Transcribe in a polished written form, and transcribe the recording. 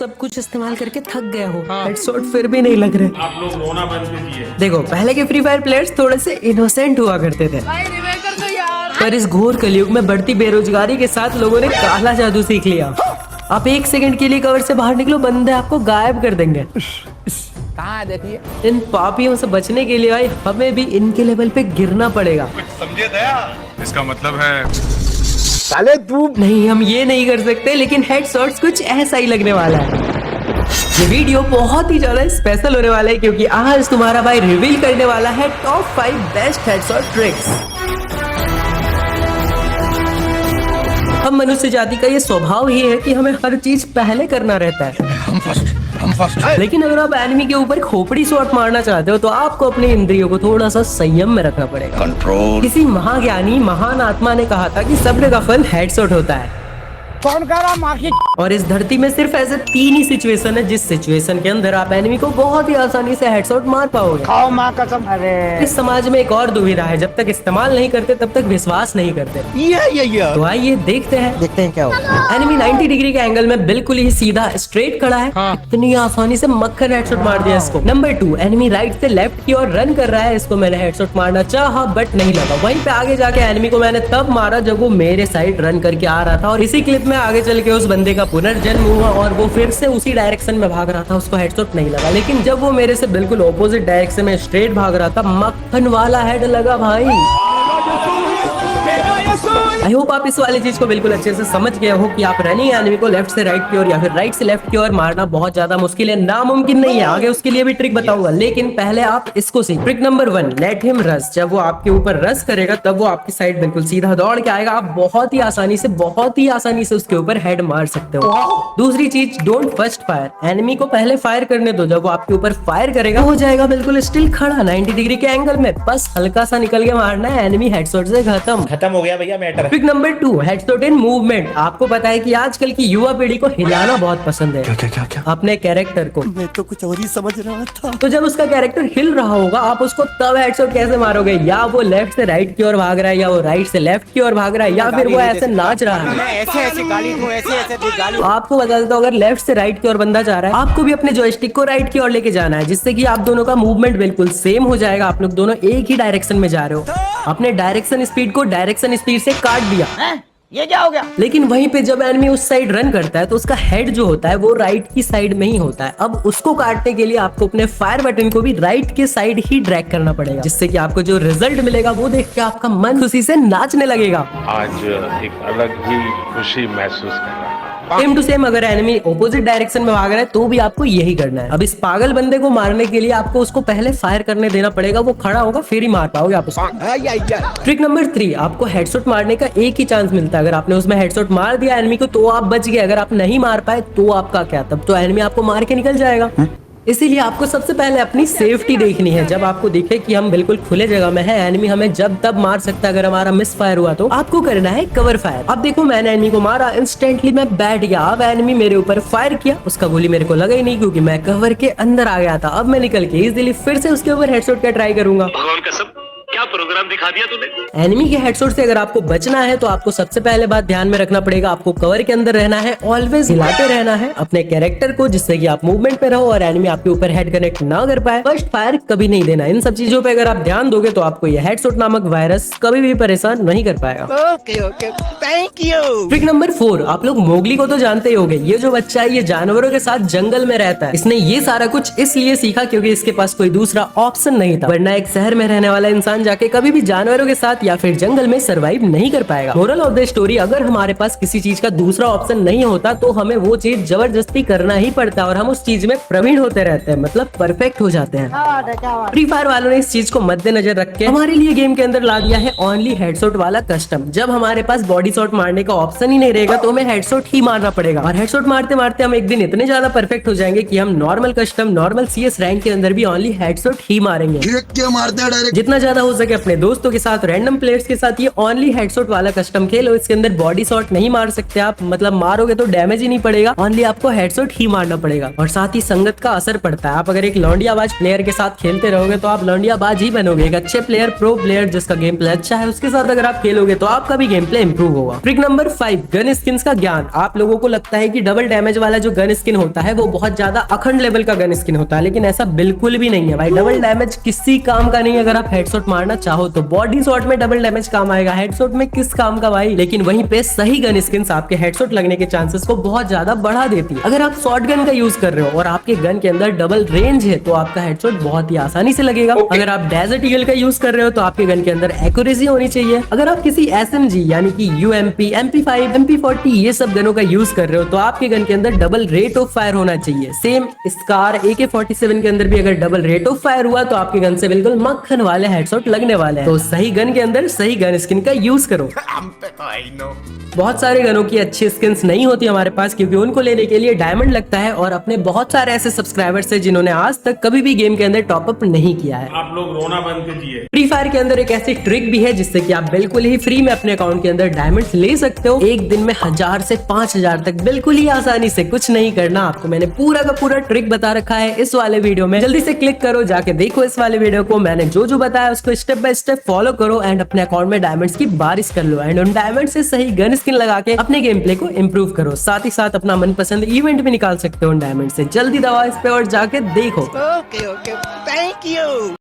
सब कुछ इस्तेमाल करके थक गया हो, हेडशॉट फिर भी नहीं लग रहे। आप लोग रोना बंद कीजिए। देखो पहले के फ्री फायर प्लेयर्स थोड़े से इनोसेंट हुआ करते थे, पर इस घोर कलयुग में बढ़ती बेरोजगारी के साथ लोगों ने काला जादू सीख लिया। आप एक सेकंड के लिए कवर से बाहर निकलो, बंदे आपको गायब कर देंगे। कहाँ है देखिए। इन पापियों से बचने के लिए भाई हमें भी इनके लेवल पे गिरना पड़ेगा। समझे दया? इसका मतलब है साले तू नहीं, हम ये नहीं कर सकते, लेकिन हेडशॉट्स कुछ ऐसा ही लगने वाला है। ये वीडियो बहुत ही ज्यादा स्पेशल होने वाला है क्योंकि आज तुम्हारा भाई रिवील करने वाला है टॉप 5 बेस्ट हेडशॉट ट्रिक्स। हम मनुष्य जाति का ये स्वभाव ही है कि हमें हर चीज पहले करना रहता है। हम फर्स्ट। लेकिन अगर आप एनिमी के ऊपर खोपड़ी शॉट मारना चाहते हो तो आपको अपने इंद्रियों को थोड़ा सा संयम में रखना पड़ेगा। कंट्रोल। किसी महाज्ञानी महान आत्मा ने कहा था कि सब्र का फल हेडशॉट होता है। कौन कर रहा माँ की। और इस धरती में सिर्फ ऐसे 3 ही सिचुएशन है जिस सिचुएशन के अंदर आप एनिमी को बहुत ही आसानी से हेडशॉट मार पाओगे। खाओ माँ कसम। अरे इस समाज में एक और दुविधा है, जब तक इस्तेमाल नहीं करते तब तक विश्वास नहीं करते। ये तो आइए देखते हैं क्या होगा। एनिमी 90 डिग्री के एंगल में बिल्कुल ही सीधा स्ट्रेट खड़ा है। इतनी आसानी से मक्खन हेडशॉट मार दिया इसको। नंबर 2, एनिमी राइट से लेफ्ट की ओर रन कर रहा है। इसको मैंने हेडशॉट मारना चाहा बट नहीं लगा। वहीं पे आगे जाके एनिमी को मैंने तब मारा जब वो मेरे साइड रन करके आ रहा था, और इसी क्लिप में आगे चल के उस बंदे का पुनर्जन्म हुआ और वो फिर से उसी डायरेक्शन में भाग रहा था। उसको हेडशॉट नहीं लगा, लेकिन जब वो मेरे से बिल्कुल ऑपोजिट डायरेक्शन में स्ट्रेट भाग रहा था, मक्खन वाला हेड लगा भाई। आई होप आप इस वाली चीज को बिल्कुल अच्छे से समझ गए हो कि आप रनिंग एनिमी को लेफ्ट से राइट की ओर या फिर राइट से लेफ्ट की ओर मारना बहुत ज्यादा मुश्किल है, नामुमकिन नहीं है। आगे उसके लिए भी ट्रिक बताऊंगा, लेकिन पहले आप इसको सीख। Trick number 1, let him rush. जब वो आपके ऊपर रश करेगा तब वो आपकी साइड बिल्कुल सीधा दौड़ के आएगा। आप बहुत ही आसानी से उसके ऊपर हेड मार सकते हो। दूसरी चीज, डोंट फर्स्ट फायर। एनिमी को पहले फायर करने दो। जब वो आपके ऊपर फायर करेगा हो जाएगा बिल्कुल स्टिल खड़ा 90 डिग्री के एंगल में, बस हल्का सा निकल के मारना है। एनिमी हेडशॉट से खत्म हो गया भैया matter. Trick number 2, headshot in movement. आपको पता है कि आजकल की युवा पीढ़ी को हिलाना बहुत पसंद है। क्या? अपने कैरेक्टर को। मैं तो कुछ और ही समझ रहा था। तो जब उसका कैरेक्टर हिल रहा होगा आप उसको तब हेडशॉट कैसे मारोगे? या वो लेफ्ट से राइट की ओर भाग रहा है, या वो राइट से लेफ्ट की ओर भाग रहा है, या फिर वो ऐसे नाच रहा है। ऐसे गाली दूं, ऐसे गाली। आपको बता देता हूं, अगर लेफ्ट से राइट की ओर बंदा जा रहा है, आपको भी अपने जॉयस्टिक को राइट की ओर लेके जाना है, जिससे कि आप दोनों का मूवमेंट बिल्कुल सेम हो जाएगा। आप लोग दोनों एक ही डायरेक्शन में जा रहे हो। अपने डायरेक्शन स्पीड को डायरेक्शन स्पीड से काट दिया। ये क्या हो गया? लेकिन वहीं पे जब एनिमी उस साइड रन करता है तो उसका हेड जो होता है वो राइट की साइड में ही होता है। अब उसको काटने के लिए आपको अपने फायर बटन को भी राइट के साइड ही ड्रैग करना पड़ेगा, जिससे कि आपको जो रिजल्ट मिलेगा वो देख के आपका मन खुशी से नाचने लगेगा। आज एक अलग ही खुशी महसूस कर रहा हूं। सेम टू सेम अगर एनिमी ऑपोजिट डायरेक्शन में भाग रहा है तो भी आपको यही करना है। अब इस पागल बंदे को मारने के लिए आपको उसको पहले फायर करने देना पड़ेगा। वो खड़ा होगा फिर ही मार पाओगे आप उसको। ट्रिक नंबर 3, आपको हेडशॉट मारने का एक ही चांस मिलता है। अगर आपने उसमें हेडशॉट मार दिया एनिमी को तो आप बच गए। अगर आप नहीं मार पाए तो आपका क्या? तब तो एनिमी आपको मार के निकल जाएगा। इसीलिए आपको सबसे पहले अपनी सेफ्टी देखनी है। जब आपको दिखे कि हम बिल्कुल खुले जगह में हैं, एनिमी हमें जब तब मार सकता है। अगर हमारा मिस फायर हुआ तो आपको करना है कवर फायर। अब देखो मैंने एनिमी को मारा, इंस्टेंटली मैं बैठ गया। अब एनिमी मेरे ऊपर फायर किया, उसका गोली मेरे को लगा ही नहीं क्योंकि मैं कवर के अंदर आ गया था। अब मैं निकल के इजीली फिर से उसके ऊपर हेडशॉट का ट्राई करूंगा। भगवान कसम, क्या प्रोग्राम दिखा दिया तूने। एनिमी के हेडशॉट से अगर आपको बचना है तो आपको सबसे पहले बात ध्यान में रखना पड़ेगा, आपको कवर के अंदर रहना है, ऑलवेज हिलाते रहना है अपने कैरेक्टर को, जिससे कि आप मूवमेंट पे रहो और एनिमी आपके ऊपर हेड कनेक्ट ना कर पाए। फर्स्ट फायर कभी नहीं देना। इन सब चीजों पे अगर आप ध्यान दोगे तो आपको ये हेडशॉट नामक वायरस कभी भी परेशान नहीं कर पाएगा। Okay thank you. Trick number 4, आप लोग मोगली को तो जानते ही होंगे। ये जो बच्चा है ये जानवरों के साथ जंगल में रहता है। इसने ये सारा कुछ इसलिए सीखा क्योंकि इसके पास कोई दूसरा ऑप्शन नहीं था, वरना एक शहर में रहने वाला इंसान जाके कभी भी जानवरों के साथ या फिर जंगल में सरवाइव नहीं कर पाएगा। मोरल ऑफ द स्टोरी, अगर हमारे पास किसी चीज का दूसरा ऑप्शन नहीं होता तो हमें वो चीज जबरदस्ती करना ही पड़ता है और हम उस चीज में प्रवीण होते रहते हैं, मतलब परफेक्ट हो जाते हैं। फ्री फायर वालों ने इस चीज को मद्देनजर रख के हमारे लिए गेम के अंदर ला दिया है ओनली हेडशॉट वाला कस्टम। जब हमारे पास बॉडी शॉट मारने का ऑप्शन ही नहीं रहेगा तो हमें हेडशॉट ही मारना पड़ेगा। और हेडशॉट मारते मारते हम एक दिन इतने ज्यादा परफेक्ट हो जाएंगे कि हम normal custom, normal CS rank के अंदर भी ओनली हेडशॉट ही मारेंगे। क्या मारते हैं डायरेक्ट। जितना ज्यादा हो सके अपने दोस्तों के साथ, रैंडम प्लेयर्स के साथ ये ओनली हेडशॉट वाला कस्टम खेलो। इसके अंदर बॉडी शॉट नहीं मार सकते आप, मतलब मारोगे तो डैमेज ही नहीं पड़ेगा, ओनली आपको हेडशॉट ही मारना पड़ेगा। और साथ ही संगत का असर पड़ता है। आप अगर एक लौंडियाबाज प्लेयर के साथ खेलते रहोगे तो आप लौंडियाबाज ही बनोगे। एक अच्छे प्लेयर, प्रो प्लेयर जिसका गेम प्ले अच्छा है, उसके साथ अगर आप खेलोगे तो आपका भी गेम प्ले इंप्रूव होगा। ट्रिक नंबर 5, गन स्किन का ज्ञान। आप लोगों को लगता है कि डबल डैमेज वाला जो गन स्किन होता है वो बहुत ज्यादा अखंड लेवल का गन स्किन होता है, लेकिन ऐसा बिल्कुल भी नहीं है भाई। डबल डैमेज किसी काम का नहीं है। अगर आप हेडशॉट मारना चाहो तो बॉडी शॉट में डबल डैमेज काम आएगा, हेडशॉट में किस काम का भाई। लेकिन वहीं पे सही गन स्किन आपके हेडशॉट लगने के चांसेस को बहुत ज्यादा बढ़ा देती है। अगर आप शॉर्ट गन का यूज कर रहे हो और आपके गन के अंदर डबल रेंज है तो आपका हेडशॉट बहुत ही आसानी से लगेगा। अगर आप डेजर्ट ईगल का यूज कर रहे हो तो आपके गन के अंदर एक्यूरेसी होनी चाहिए। अगर आप किसी SMG यानी कि UMP, MP5, MP40 ये सब गनों का यूज कर रहे हो तो आपके गन के अंदर डबल रेट ऑफ फायर होना चाहिए। सेम स्कार AK-47 के अंदर भी अगर डबल रेट ऑफ फायर हुआ तो आपके गन से बिल्कुल मक्खन वाले हेडशॉट लगने वाले हैं। तो सही गन के अंदर सही गन स्किन का यूज करो। बहुत सारे गनों की अच्छी स्किन्स नहीं होती हमारे पास, क्योंकि उनको लेने के लिए डायमंड लगता है। और अपने बहुत सारे ऐसे सब्सक्राइबर्स हैं जिन्होंने आज तक कभी भी गेम के अंदर टॉप अप नहीं किया है। आप लोग रोना बंद कीजिए। फ्री फायर के अंदर एक ऐसी ट्रिक भी है जिससे कि आप बिल्कुल ही फ्री में अपने अकाउंट के अंदर डायमंड ले सकते हो। एक दिन में 1000 से 5000 तक बिल्कुल ही आसानी से, कुछ नहीं करना आपको। मैंने पूरा का पूरा ट्रिक बता रखा है इस वाले वीडियो में। जल्दी से क्लिक करो, जाके देखो इस वाले वीडियो को। मैंने जो जो बताया उसको स्टेप बाय स्टेप फॉलो करो एंड अपने अकाउंट में डायमंड्स की बारिश कर लो एंड उन डायमंड से सही गन स्किन लगा के अपने गेम प्ले को इंप्रूव करो। साथ ही साथ अपना मनपसंद इवेंट भी निकाल सकते हो उन डायमंड से। जल्दी दबाओ इस पे और जाके देखो। Okay, okay. Thank you.